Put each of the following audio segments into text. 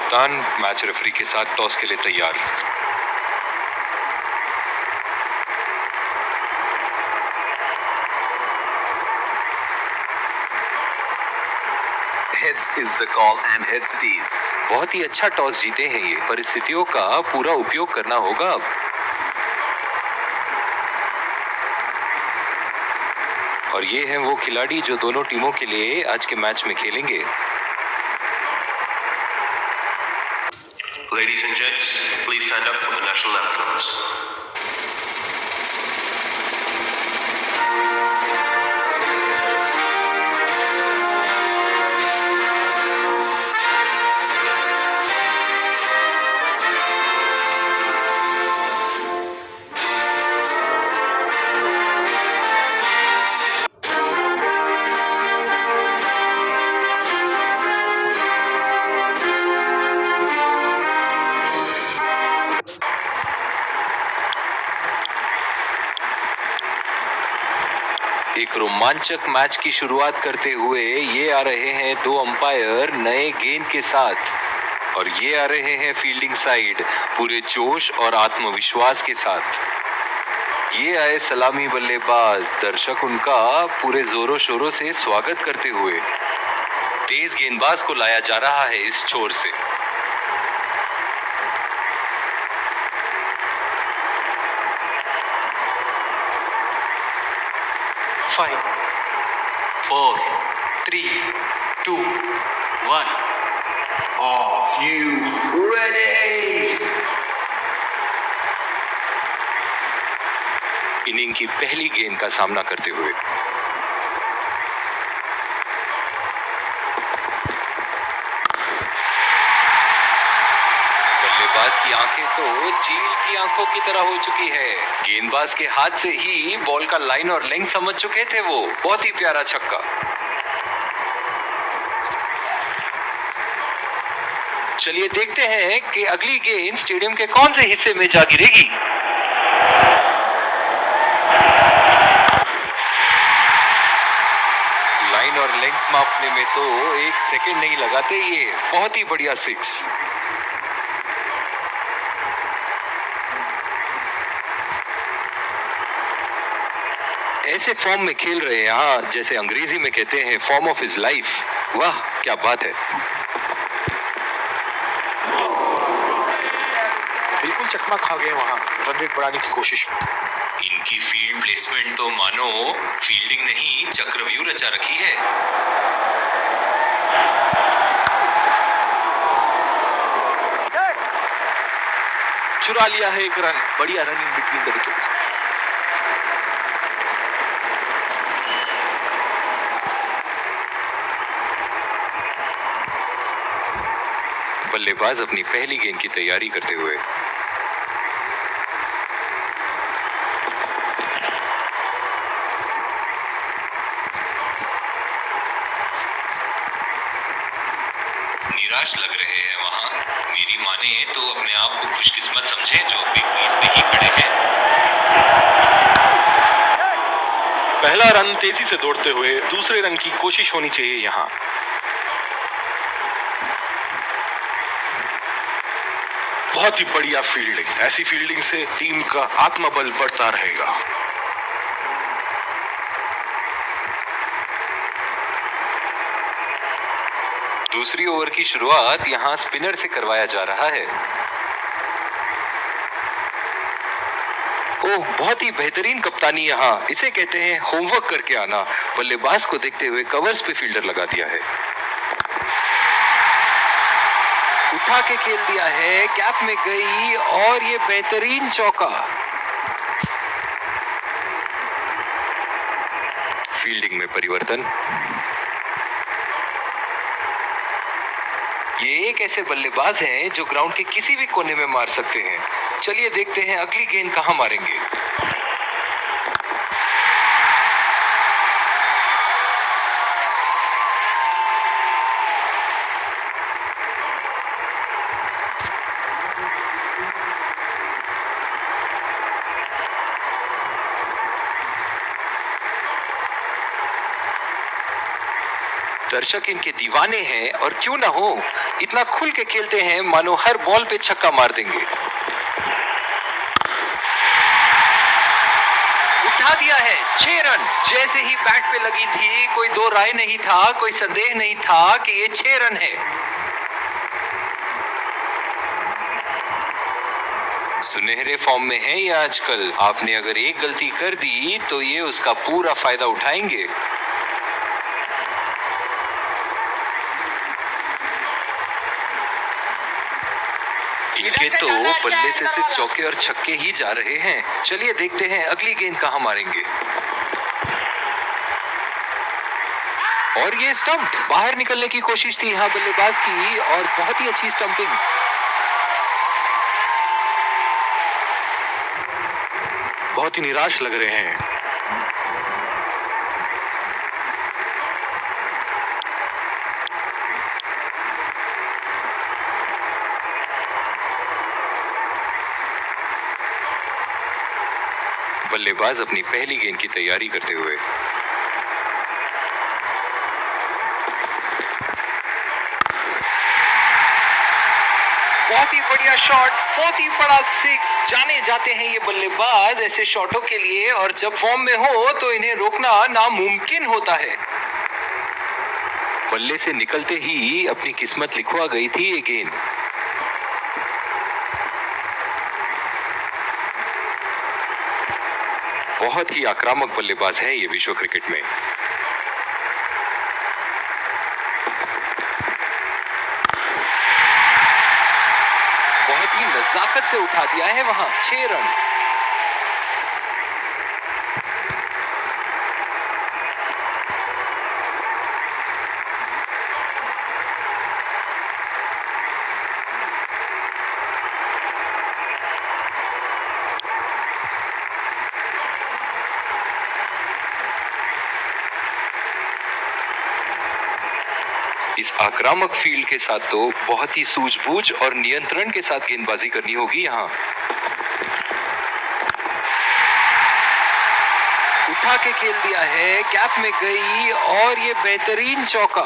कप्तान match referee के साथ टॉस के लिए तैयार। Heads is the call and heads it is. बहुत ही अच्छा टॉस जीते हैं ये। परिस्थितियों का पूरा उपयोग करना होगा अब। और ये हैं वो खिलाड़ी जो दोनों टीमों के लिए आज के मैच में खेलेंगे। Ladies and gents, please stand up for the national anthems. एक रोमांचक मैच की शुरुआत करते हुए ये आ रहे हैं दो अंपायर नए गेंद के साथ, और ये आ रहे हैं फील्डिंग साइड पूरे जोश और आत्मविश्वास के साथ। ये आए सलामी बल्लेबाज, दर्शक उनका पूरे जोरों शोरों से स्वागत करते हुए। तेज गेंदबाज को लाया जा रहा है इस छोर से। 5, 4, 3, 2, 1. Are you ready? इनिंग की पहली गेंद का सामना करते हुए बल्लेबाज की आंखें तो चील की आंखों की तरह हो चुकी है। गेंदबाज के हाथ से ही बॉल का लाइन और लेंथ समझ चुके थे वो। बहुत ही प्यारा छक्का। चलिए देखते हैं कि अगली गेंद स्टेडियम के कौन से हिस्से में जा गिरेगी। लाइन और लेंथ मापने में तो 1 सेकंड नहीं लगाते ये। बहुत ही बढ़िया 6। ऐसे फॉर्म में खेल रहे हैं यहाँ, जैसे अंग्रेजी में कहते हैं फॉर्म ऑफ हिज लाइफ। वाह क्या बात है। बिल्कुल चकमा खा गए वहां रन रेट बढ़ाने की कोशिश में। इनकी फील्ड प्लेसमेंट तो मानो फील्डिंग नहीं चक्रव्यूह रचा रखी है। चुरा लिया है एक रन। बढ़िया रनिंग बिटवीन द विकेट्स। बल्लेबाज अपनी पहली गेंद की तैयारी करते हुए निराश लग रहे हैं वहां। मेरी माने तो अपने आप को खुशकिस्मत समझे जो अपनी क्रीज में ही खड़े हैं। पहला रन तेजी से दौड़ते हुए दूसरे रन की कोशिश होनी चाहिए यहाँ। बहुत ही बढ़िया फील्डिंग। ऐसी फील्डिंग से टीम का आत्मबल बढ़ता रहेगा। दूसरी ओवर की शुरुआत यहां स्पिनर से करवाया जा रहा है। ओह बहुत ही बेहतरीन कप्तानी यहाँ। इसे कहते हैं होमवर्क करके आना। बल्लेबाज को देखते हुए कवर्स पे फील्डर लगा दिया है। उठा के खेल दिया है, कैप में गई और ये बेहतरीन चौका। फील्डिंग में परिवर्तन। ये एक ऐसे बल्लेबाज हैं जो ग्राउंड के किसी भी कोने में मार सकते हैं। चलिए देखते हैं अगली गेंद कहां मारेंगे। दर्शक इनके दीवाने हैं और क्यों ना हो, इतना खुल के खेलते हैं मानो हर बॉल पे छक्का मार देंगे। उठा दिया है 6 रन। जैसे ही बैट पे लगी थी कोई दो राय नहीं था, कोई संदेह नहीं था कि ये 6 रन है। सुनहरे फॉर्म में है ये आजकल। आपने अगर एक गलती कर दी तो ये उसका पूरा फायदा उठाएंगे। इनके तो बल्ले से सिर्फ चौके और छक्के ही जा रहे हैं। चलिए देखते हैं अगली गेंद कहां मारेंगे। और ये स्टंप, बाहर निकलने की कोशिश थी यहां बल्लेबाज की और बहुत ही अच्छी स्टंपिंग। बहुत ही निराश लग रहे हैं। बल्लेबाज अपनी पहली गेंद की तैयारी करते हुए। बहुत ही बढ़िया शॉट, बहुत ही बड़ा सिक्स। जाने जाते हैं ये बल्लेबाज ऐसे शॉटों के लिए, और जब फॉर्म में हो तो इन्हें रोकना नामुमकिन होता है। बल्ले से निकलते ही अपनी किस्मत लिखवा गई थी ये गेंद। बहुत ही आक्रामक बल्लेबाज है ये विश्व क्रिकेट में। बहुत ही नजाकत से उठा दिया है वहां 6 रन। इस आक्रामक फील्ड के साथ तो बहुत ही सूझबूझ और नियंत्रण के साथ गेंदबाजी करनी होगी यहां। उठा के खेल दिया है, गैप में गई और ये बेहतरीन चौका।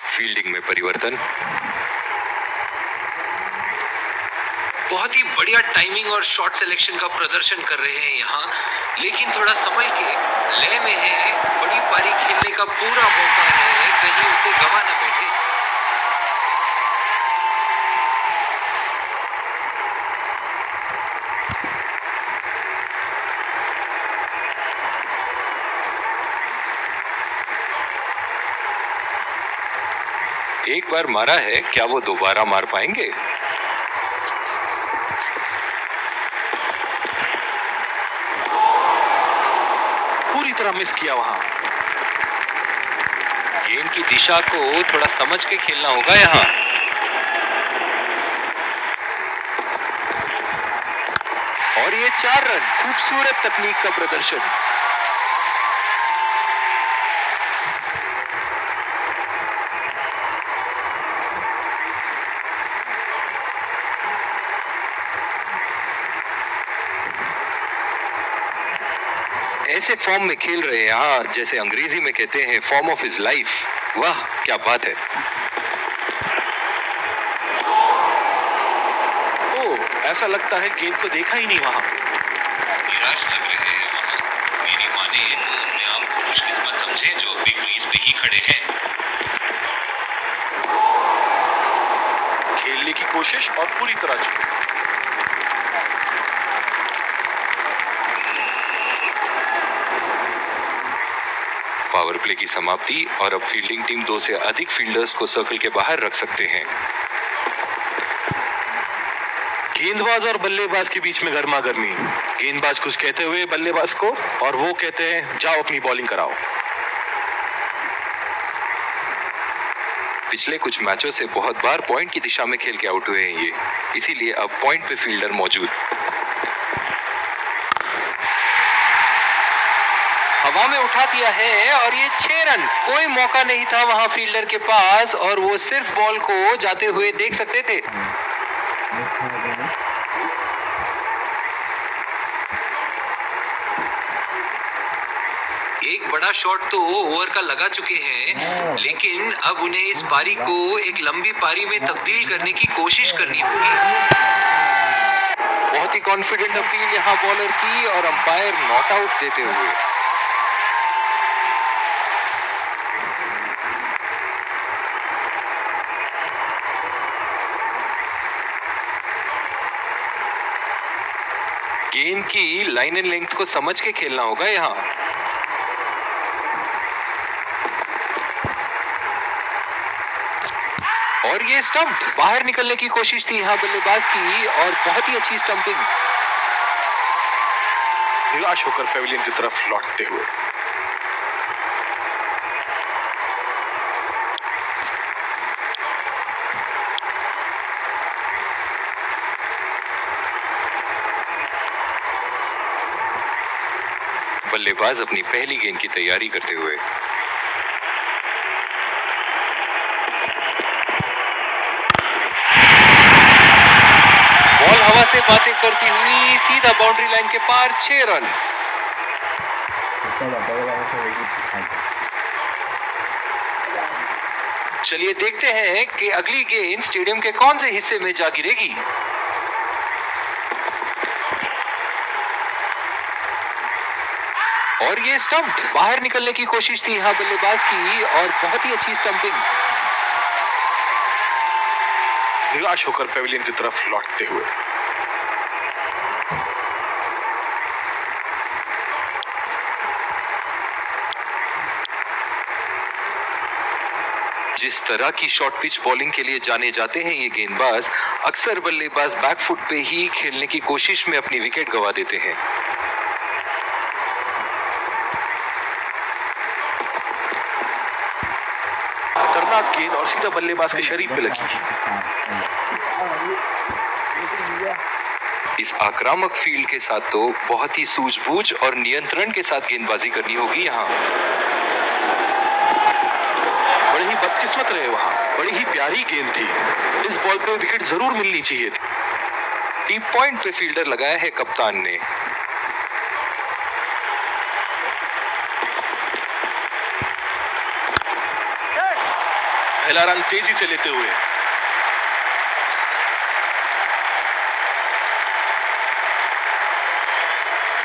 फील्डिंग में परिवर्तन। बहुत ही बढ़िया टाइमिंग और शॉट सिलेक्शन का प्रदर्शन कर रहे हैं यहाँ, लेकिन थोड़ा संभल के, लय में है। बड़ी पारी खेलने का पूरा मौका है, कहीं उसे गवा ना बैठे। एक बार मारा है, क्या वो दोबारा मार पाएंगे? पूरी तरह मिस किया वहां। गेंद की दिशा को थोड़ा समझ के खेलना होगा यहाँ। और ये 4 रन, खूबसूरत तकनीक का प्रदर्शन। ऐसे फॉर्म में खेल रहे हैं यहाँ, जैसे अंग्रेजी में कहते हैं फॉर्म ऑफ हिज लाइफ। वाह क्या बात है। ओह, ऐसा लगता है गेंद को देखा ही नहीं वहां। निराश लग रहे हैं वहां। मेरी माने तो अपने आप को खुशकिस्मत समझे जो अभी क्रीज पे ही खड़े हैं। खेलने की कोशिश और पूरी तरह चूक। पावर प्ले की समाप्ति, और अब फील्डिंग टीम 2 से अधिक फील्डर्स को सर्कल के बाहर रख सकते हैं। गेंदबाज और बल्लेबाज के बीच में गर्मा गर्मी। गेंदबाज कुछ कहते हुए बल्लेबाज को, और वो कहते हैं जाओ अपनी बॉलिंग कराओ। पिछले कुछ मैचों से बहुत बार पॉइंट की दिशा में खेल के आउट हुए हैं ये, इसीलिए अब पॉइंट पे फील्डर मौजूद। हवा में उठा दिया है और ये 6 रन। कोई मौका नहीं था वहां फील्डर के पास, और वो सिर्फ बॉल को जाते हुए देख सकते थे। एक बड़ा शॉट तो ओवर का लगा चुके हैं, लेकिन अब उन्हें इस पारी को एक लंबी पारी में तब्दील करने की कोशिश करनी होगी। बहुत ही कॉन्फिडेंट अपील यहाँ बॉलर की और अंपायर नॉट आउट देते हुए। गेंद की लाइन एंड लेंथ को समझ के खेलना होगा यहाँ। और ये स्टंप बाहर निकलने की कोशिश थी यहाँ बल्लेबाज की और बहुत ही अच्छी स्टंपिंग। निराश होकर पेविलियन की तरफ लौटते हुए। बल्लेबाज अपनी पहली गेंद की तैयारी करते हुए। बॉल हवा से बातें करती हुई सीधा बाउंड्री लाइन के पार 6 रन। चलिए देखते हैं कि अगली गेंद स्टेडियम के कौन से हिस्से में जा गिरेगी। और ये स्टंप बाहर निकलने की कोशिश थी यहाँ बल्लेबाज की और बहुत ही अच्छी स्टंपिंग। निराश होकर पेविलियन की तरफ लौटते हुए। जिस तरह की शॉर्ट पिच बॉलिंग के लिए जाने जाते हैं ये गेंदबाज, अक्सर बल्लेबाज बैकफुट पे ही खेलने की कोशिश में अपनी विकेट गंवा देते हैं। खतरनाक गेंद और सीधा बल्लेबाज के शरीर पे लगी। इस आक्रामक फील्ड के साथ तो बहुत ही सूझबूझ और नियंत्रण के साथ गेंदबाजी करनी होगी यहाँ। बड़ी ही बदकिस्मत रहे वहां, बड़ी ही प्यारी गेंद थी। इस बॉल पे विकेट जरूर मिलनी चाहिए थी। डीप पॉइंट पे फील्डर लगाया है कप्तान ने। पहला रन तेजी से लेते हुए।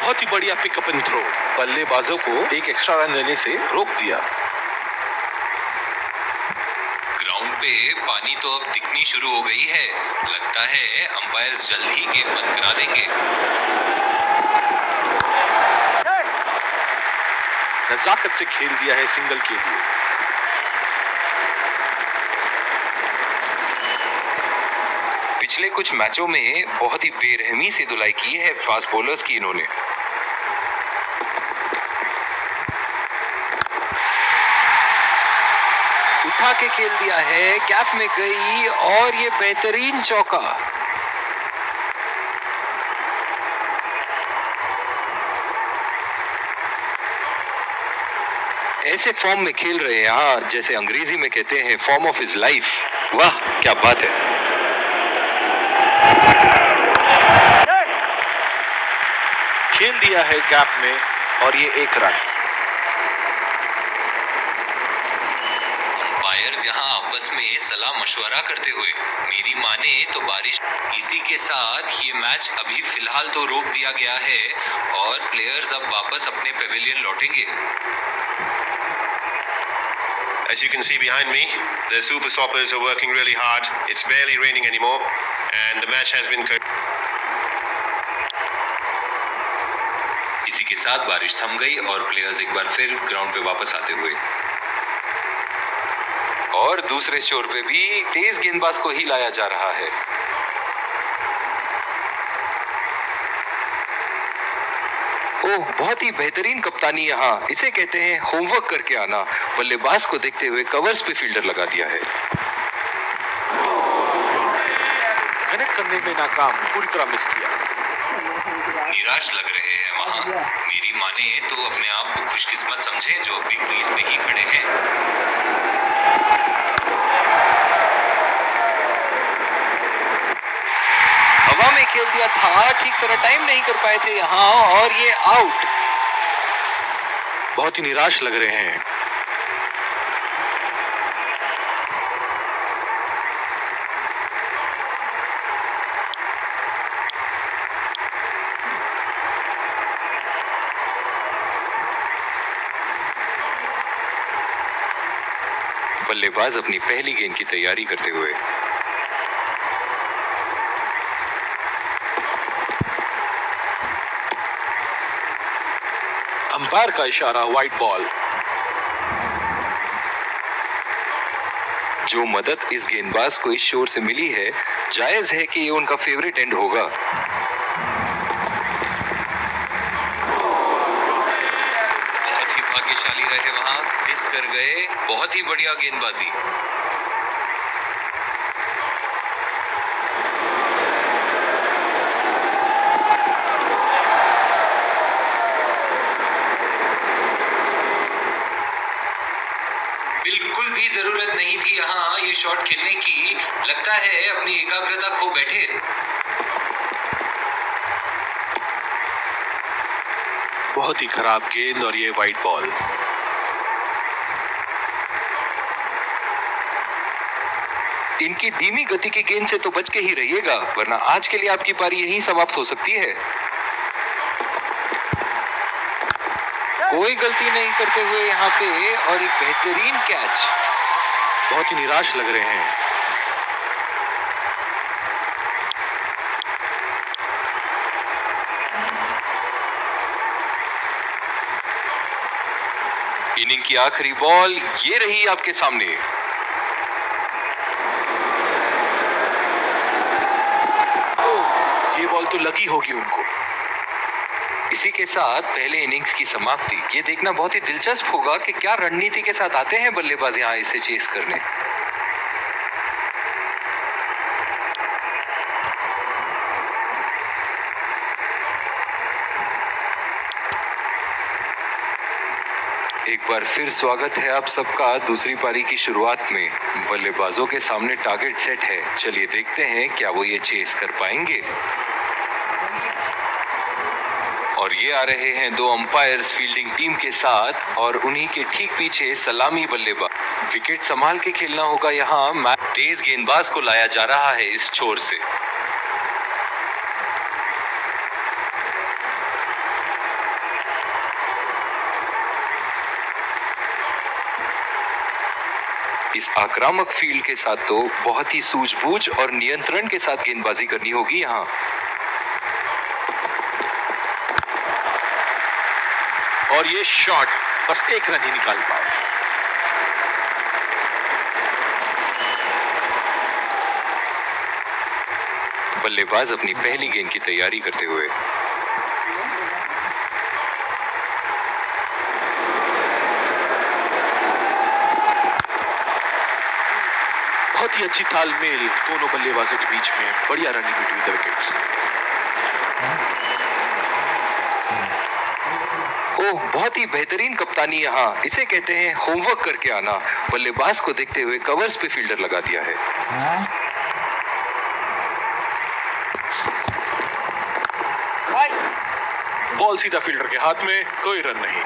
बहुत ही बढ़िया पिकअप एंड थ्रो, बल्लेबाजों को एक एक्स्ट्रा रन लेने से रोक दिया। ग्राउंड पे पानी तो अब दिखनी शुरू हो गई है। लगता है अंपायर जल्द ही गेम बंद करा देंगे। नजाकत से खेल दिया है सिंगल के लिए। पिछले कुछ मैचों में बहुत ही बेरहमी से धुलाई की है फास्ट बॉलर्स की इन्होंने। उठा के खेल दिया है, गैप में गई और ये बेहतरीन चौका। ऐसे फॉर्म में खेल रहे हैं यहाँ, जैसे अंग्रेजी में कहते हैं फॉर्म ऑफ हिज लाइफ। वाह क्या बात है। खेल दिया है गैप में और ये 1 रन। अंपायर जहां आपस में सलाह मशवरा करते हुए, मेरी माने तो बारिश। इसी के साथ ये मैच अभी फिलहाल तो रोक दिया गया है और प्लेयर्स अब वापस अपने पेविलियन लौटेंगे। As you can see behind me, the Super Stoppers are working really hard. It's barely raining anymore, and the match has been. इसी के साथ बारिश थम गई और प्लेयर्स एक बार फिर ग्राउंड पे वापस आते हुए। और दूसरे छोर पे भी तेज गेंदबाज को ही लाया जा रहा है। ओह बहुत ही बेहतरीन कप्तानी यहाँ, इसे कहते हैं होमवर्क करके आना। बल्लेबाज को देखते हुए कवर्स पे फील्डर लगा दिया है। कनेक्ट करने में नाकाम, पूरी तरह मिस किया। निराश लग रहे हैं वहां। मेरी माने तो अपने आप को खुशकिस्मत समझे जो अभी क्रीज पे ही खड़े हैं। हवा में खेल दिया था, ठीक तरह टाइम नहीं कर पाए थे यहाँ और ये आउट। बहुत ही निराश लग रहे हैं। बल्लेबाज अपनी पहली गेंद की तैयारी करते हुए। अंपायर का इशारा, वाइड बॉल। जो मदद इस गेंदबाज को इस शोर से मिली है, जायज है कि ये उनका फेवरेट एंड होगा। बहुत ही भाग्यशाली रहे वहां, मिस कर गए। बहुत ही बढ़िया गेंदबाजी। बिल्कुल भी जरूरत नहीं थी यहाँ ये शॉट खेलने की। लगता है अपनी एकाग्रता खो बैठे। बहुत ही खराब गेंद और ये वाइड बॉल। इनकी धीमी गति की गेंद से तो बच के ही रहिएगा, वरना आज के लिए आपकी पारी यहीं समाप्त हो सकती है। कोई गलती नहीं करते हुए यहाँ पे, और एक बेहतरीन कैच। बहुत ही निराश लग रहे हैं। इनिंग की आखिरी बॉल ये रही आपके सामने। ये बॉल तो लगी होगी उनको। इसी के साथ पहले इनिंग्स की समाप्ति। ये देखना बहुत ही दिलचस्प होगा कि क्या रणनीति के साथ आते हैं बल्लेबाज यहाँ इसे चेस करने। एक बार फिर स्वागत है आप सबका दूसरी पारी की शुरुआत में। बल्लेबाजों के सामने टारगेट सेट है। चलिए देखते हैं क्या वो ये चेस कर पाएंगे। और ये आ रहे हैं दो अंपायर्स फील्डिंग टीम के साथ, और उन्हीं के ठीक पीछे सलामी बल्लेबाज। विकेट संभाल के खेलना होगा यहाँ। तेज गेंदबाज को लाया जा रहा है इस छोर से। इस आक्रामक फील्ड के साथ तो बहुत ही सूझबूझ और नियंत्रण के साथ गेंदबाजी करनी होगी यहाँ। और ये शॉट बस एक रन ही निकाल पाए। बल्लेबाज अपनी पहली गेंद की तैयारी करते हुए। बहुत ही अच्छी तालमेल दोनों बल्लेबाजों के बीच में। बढ़िया रनिंग बिटवीन द विकेट्स। ओह, बहुत ही बेहतरीन कप्तानी यहाँ। इसे कहते हैं होमवर्क करके आना। बल्लेबाज को देखते हुए कवर्स पे फील्डर लगा दिया है। बॉल सीधा फील्डर के हाथ में, कोई रन नहीं।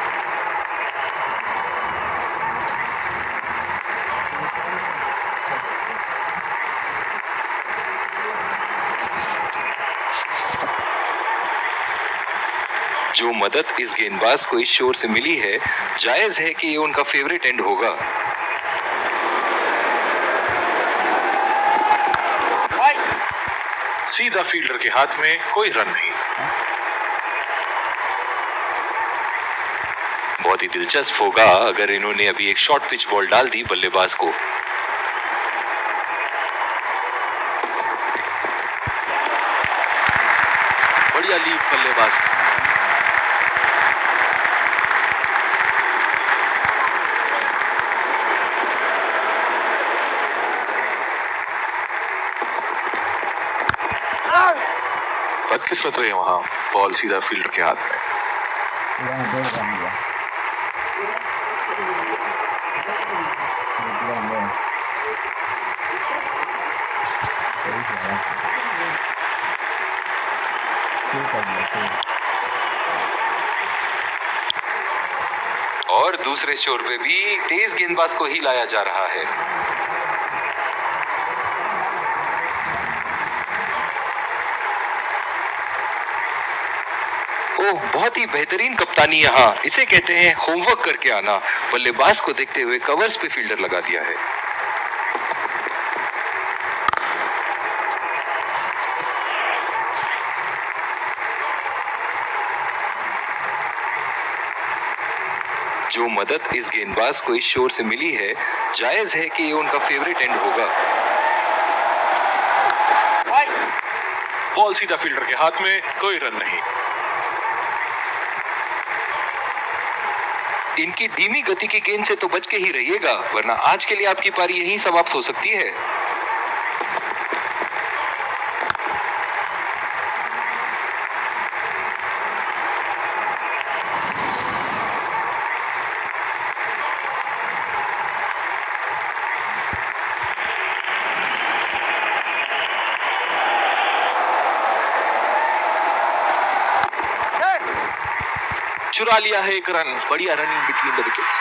जो मदद इस गेंदबाज को इस शोर से मिली है, जायज है कि ये उनका फेवरेट एंड होगा। सीधा फील्डर के हाथ में, कोई रन नहीं। बहुत ही दिलचस्प होगा अगर इन्होंने अभी एक शॉर्ट पिच बॉल डाल दी बल्लेबाज को। बढ़िया लीड बल्लेबाज। बदकिस्मत रहे वहां, बॉल सीधा फील्डर के हाथ में। दूसरे छोर पे भी तेज गेंदबाज को ही लाया जा रहा है। ओह, बहुत ही बेहतरीन कप्तानी यहाँ, इसे कहते हैं होमवर्क करके आना। बल्लेबाज को देखते हुए कवर्स पे फील्डर लगा दिया है। जो मदद इस गेंदबाज को इस शोर से मिली है, जायज है कि ये उनका फेवरेट एंड होगा। बॉल सीधा फील्डर के हाथ में, कोई रन नहीं। इनकी धीमी गति की गेंद से तो बच के ही रहिएगा, वरना आज के लिए आपकी पारी यहीं समाप्त हो सकती है। चुरा लिया है एक रन, बढ़िया रनिंग बिटवीन द विकेट्स।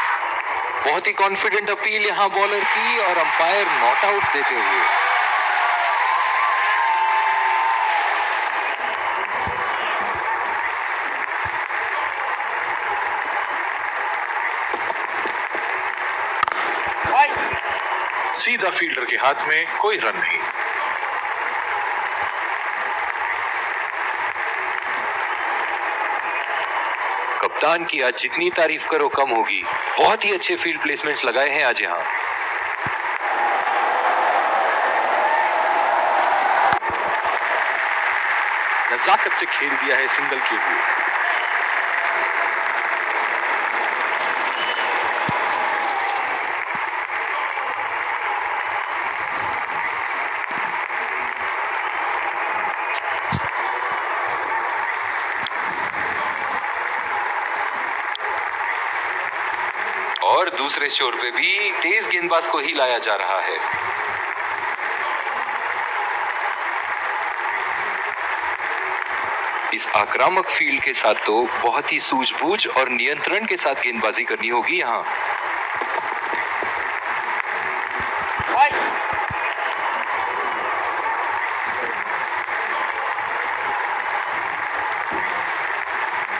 बहुत ही कॉन्फिडेंट अपील यहां बॉलर की और अंपायर नॉट आउट देते हुए। सीधा फील्डर के हाथ में, कोई रन नहीं। कप्तान की आज जितनी तारीफ करो कम होगी। बहुत ही अच्छे फील्ड प्लेसमेंट्स लगाए हैं आज यहाँ। नजाकत से खेल दिया है सिंगल के लिए। और दूसरे छोर पे भी तेज गेंदबाज को ही लाया जा रहा है। इस आक्रामक फील्ड के साथ तो बहुत ही सूझबूझ और नियंत्रण के साथ गेंदबाजी करनी होगी यहाँ।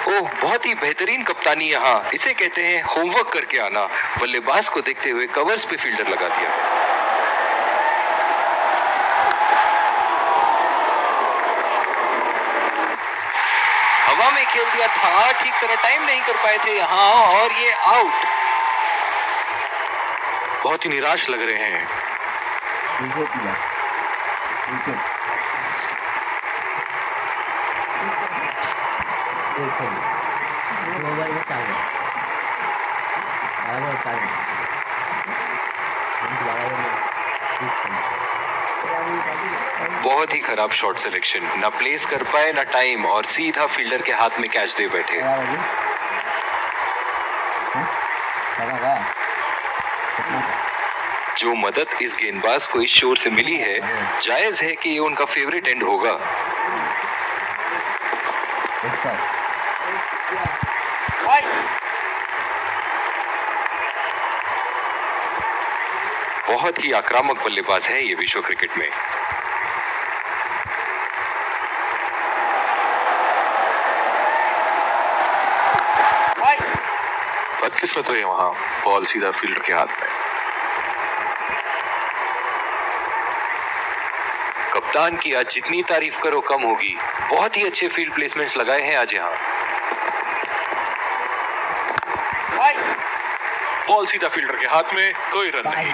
ओह, बहुत ही बेहतरीन कप्तानी यहाँ, इसे कहते हैं होमवर्क करके आना। बल्लेबाज को देखते हुए कवर्स पे फील्डर लगा दिया है। हवा में खेल दिया था, ठीक तरह टाइम नहीं कर पाए थे यहाँ और ये आउट। बहुत ही निराश लग रहे हैं। बहुत ही खराब शॉट सिलेक्शन, ना प्लेस कर पाए ना टाइम, और सीधा फील्डर के हाथ में कैच दे बैठे। जो मदद इस गेंदबाज को इस शोर से मिली है, जायज है कि ये उनका फेवरेट एंड होगा। बहुत ही आक्रामक बल्लेबाज है ये विश्व क्रिकेट में। बदकिस्मत रही वहां, बॉल सीधा फील्डर के हाथ में। कप्तान की आज जितनी तारीफ करो कम होगी। बहुत ही अच्छे फील्ड प्लेसमेंट्स लगाए हैं आज यहाँ। बॉल सीधा फील्डर के हाथ में, कोई रन नहीं।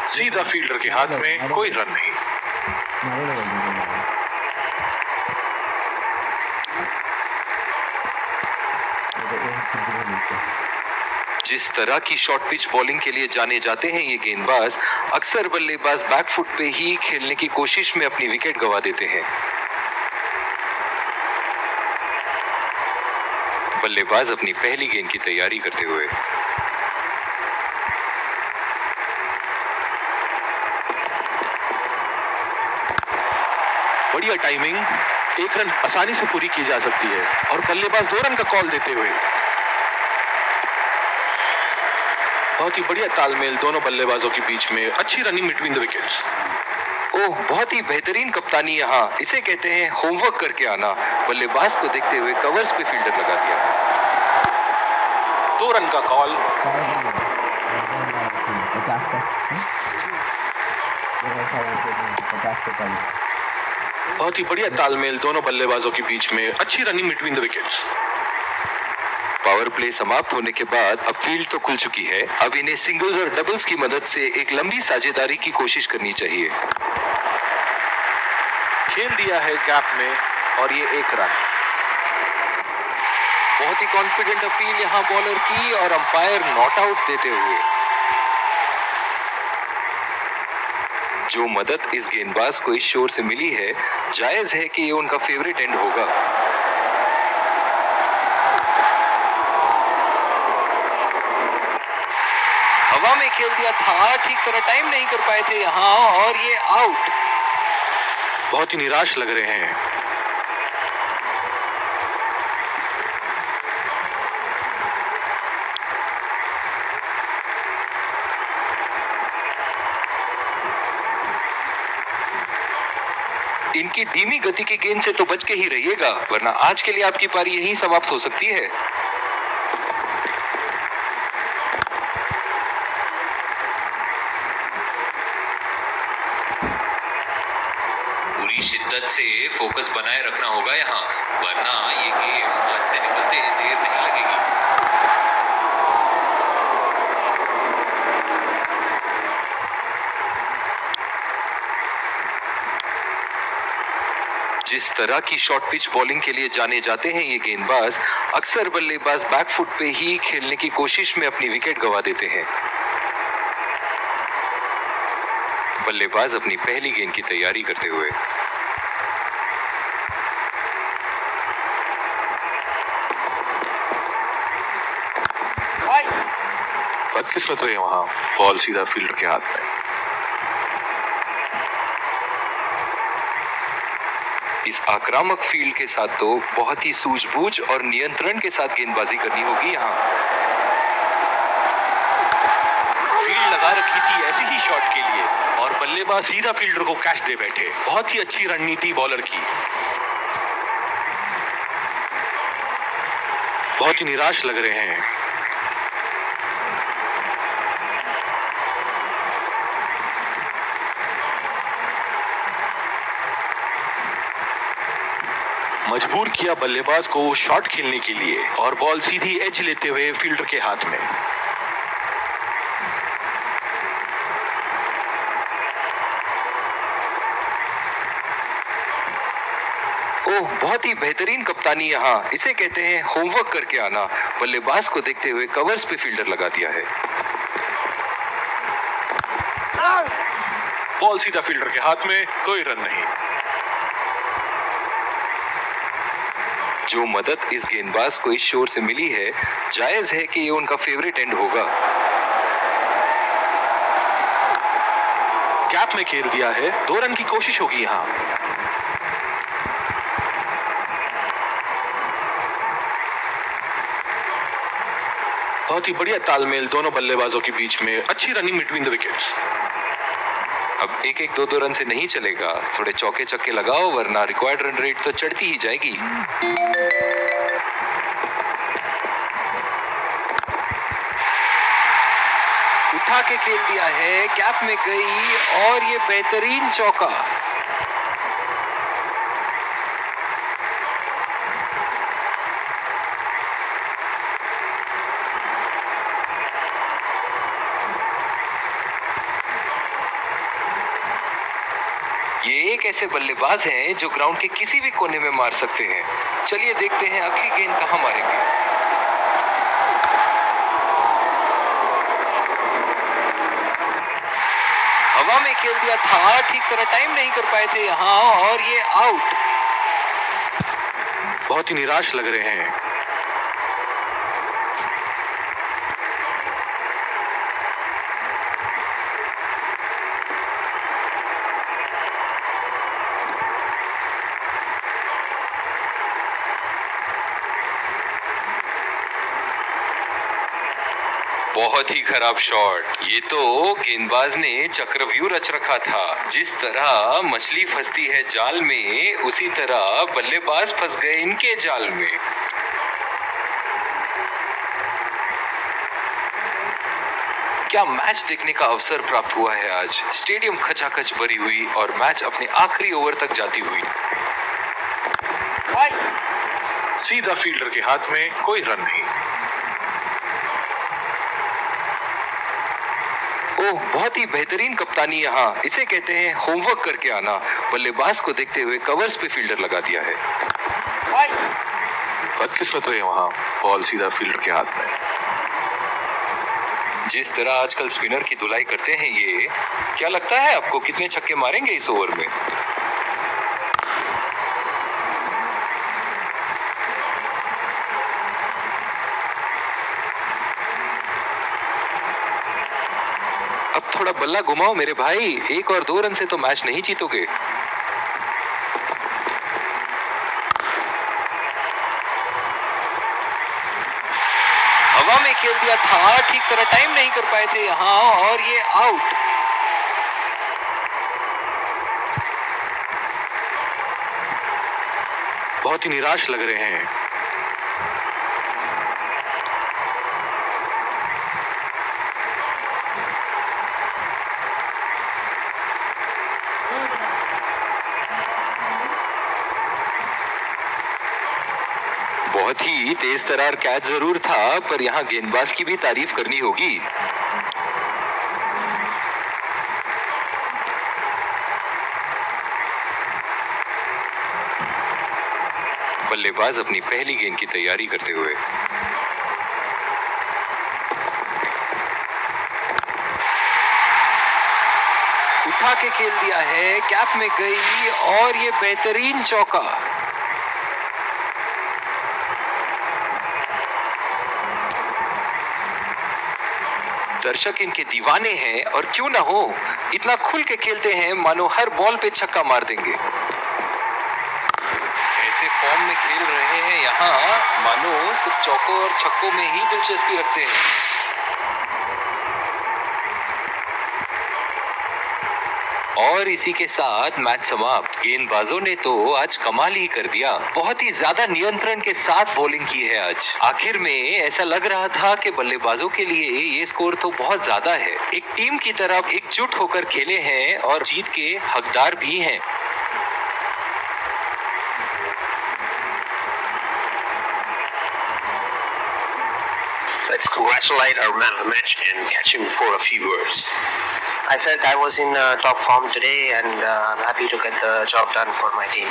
सीधा फील्डर के हाथ में, कोई रन नहीं। जिस तरह की शॉर्ट पिच बॉलिंग के लिए जाने जाते हैं ये गेंदबाज, अक्सर बल्लेबाज बैकफुट पे ही खेलने की कोशिश में अपनी विकेट गंवा देते हैं। बल्लेबाज अपनी पहली गेंद की तैयारी करते हुए। बढ़िया टाइमिंग, एक रन आसानी से पूरी की जा सकती है और बल्लेबाज 2 रन का कॉल देते हुए। बहुत ही बढ़िया तालमेल दोनों बल्लेबाजों के बीच में, अच्छी रनिंग बिटवीन द विकेट्स। ओह, बहुत ही बेहतरीन कप्तानी यहाँ, इसे कहते हैं होमवर्क करके आना। बल्लेबाज को देखते हुए कवर्स पे फील्डर लगा दिया। 2 रन का कॉल। 50 से कम। बहुत ही बढ़िया तालमेल दोनों बल्लेबाजों के बीच में, अच्छी running between the wickets. Power play समाप्त होने के बाद अब फील्ड तो खुल चुकी है। अब इन्हें सिंगल्स और डबल्स की मदद से एक लंबी साझेदारी की कोशिश करनी चाहिए। खेल दिया है गैप में और ये 1 रन। बहुत ही कॉन्फिडेंट अपील यहाँ बॉलर की और अंपायर नॉट आउट देते हुए। जो मदद इस गेंदबाज को इस शोर से मिली है, जायज है कि ये उनका फेवरेट एंड होगा। हवा में खेल दिया था, ठीक तरह टाइम नहीं कर पाए थे यहाँ और ये आउट। बहुत ही निराश लग रहे हैं। इनकी धीमी गति की गेंद से तो बच के ही रहिएगा, वरना आज के लिए आपकी पारी यहीं समाप्त हो सकती है। पूरी शिद्दत से फोकस बनाए रखना होगा यहाँ, वरना ये गेम हाथ से निकलते देर नहीं लगेगी। जिस तरह की शॉर्ट पिच बॉलिंग के लिए जाने जाते हैं ये गेंदबाज, अक्सर बल्लेबाज बैकफुट पे ही खेलने की कोशिश में अपनी विकेट गंवा देते हैं। बल्लेबाज अपनी पहली गेंद की तैयारी करते हुए। बदकिस्मत रहे वहां, बॉल सीधा फील्डर के हाथ में। इस आक्रामक फील्ड के साथ तो बहुत ही सूझबूझ और नियंत्रण के साथ गेंदबाजी करनी होगी यहाँ। फील्ड लगा रखी थी ऐसी ही शॉट के लिए और बल्लेबाज सीधा फील्डर को कैच दे बैठे। बहुत ही अच्छी रणनीति बॉलर की। बहुत ही निराश लग रहे हैं। मजबूर किया बल्लेबाज को शॉट खेलने के लिए और बॉल सीधी एज लेते हुए फील्डर के हाथ में। ओह, बहुत ही बेहतरीन कप्तानी यहाँ, इसे कहते हैं होमवर्क करके आना। बल्लेबाज को देखते हुए कवर्स पे फील्डर लगा दिया है। बॉल सीधा फील्डर के हाथ में, कोई रन नहीं। जो मदद इस गेंदबाज को इस शोर से मिली है, जायज है कि ये उनका फेवरेट एंड होगा। गैप में खेल दिया है, 2 रन की कोशिश होगी यहाँ। बहुत ही बढ़िया तालमेल दोनों बल्लेबाजों के बीच में, अच्छी रनिंग बिटवीन द विकेट्स। अब 1-1, 2-2 रन से नहीं चलेगा, थोड़े चौके छक्के लगाओ, वरना रिक्वायर्ड रन रेट तो चढ़ती ही जाएगी। उठा के खेल दिया है, गैप में गई और ये बेहतरीन चौका। ये एक ऐसे बल्लेबाज हैं जो ग्राउंड के किसी भी कोने में मार सकते हैं। चलिए देखते हैं अगली गेंद कहां मारेंगे। हवा में खेल दिया था, ठीक तरह टाइम नहीं कर पाए थे यहाँ और ये आउट। बहुत ही निराश लग रहे हैं। बहुत ही खराब शॉट। ये तो गेंदबाज ने चक्रव्यूह रच रखा था। जिस तरह मछली फंसती है जाल में, उसी तरह बल्लेबाज फंस गए इनके जाल में। क्या मैच देखने का अवसर प्राप्त हुआ है आज। स्टेडियम खचाखच भरी हुई और मैच अपने आखिरी ओवर तक जाती हुई। सीधा फील्डर के हाथ में, कोई रन नहीं। ओह, बहुत ही बेहतरीन कप्तानी यहाँ। इसे कहते हैं होमवर्क करके आना। बल्लेबाज को देखते हुए कवर्स पे फील्डर लगा दिया है। बदकिस्मत रहे वहां, बॉल सीधा फील्डर के हाथ में। जिस तरह आजकल स्पिनर की धुलाई करते हैं ये, क्या लगता है आपको कितने छक्के मारेंगे इस ओवर में? अब थोड़ा बल्ला घुमाओ मेरे भाई। 1 और 2 रन से तो मैच नहीं जीतोगे। हवा में खेल दिया था, ठीक तरह टाइम नहीं कर पाए थे यहाँ, और ये आउट। बहुत ही निराश लग रहे हैं। बहुत ही तेज तरार कैच जरूर था, पर यहाँ गेंदबाज की भी तारीफ करनी होगी। बल्लेबाज अपनी पहली गेंद की तैयारी करते हुए। उठा के खेल दिया है, कैप में गई और ये बेहतरीन चौका। दर्शक इनके दीवाने हैं, और क्यों ना हो, इतना खुल के खेलते हैं मानो हर बॉल पे छक्का मार देंगे। ऐसे फॉर्म में खेल रहे हैं यहाँ, मानो सिर्फ चौकों और छक्कों में ही दिलचस्पी रखते हैं। और इसी के साथ मैच समाप्त। गेंदबाजों ने तो आज कमाल ही कर दिया। बहुत ही ज्यादा नियंत्रण के साथ बॉलिंग की है आज। आखिर में ऐसा लग रहा था कि बल्लेबाजों के लिए ये स्कोर तो बहुत ज्यादा है। एक टीम की तरफ एकजुट होकर खेले हैं और जीत के हकदार भी हैं। Let's congratulate our man of the match and catch him for a few words. I felt I was in top form today, and I'm happy to get the job done for my team.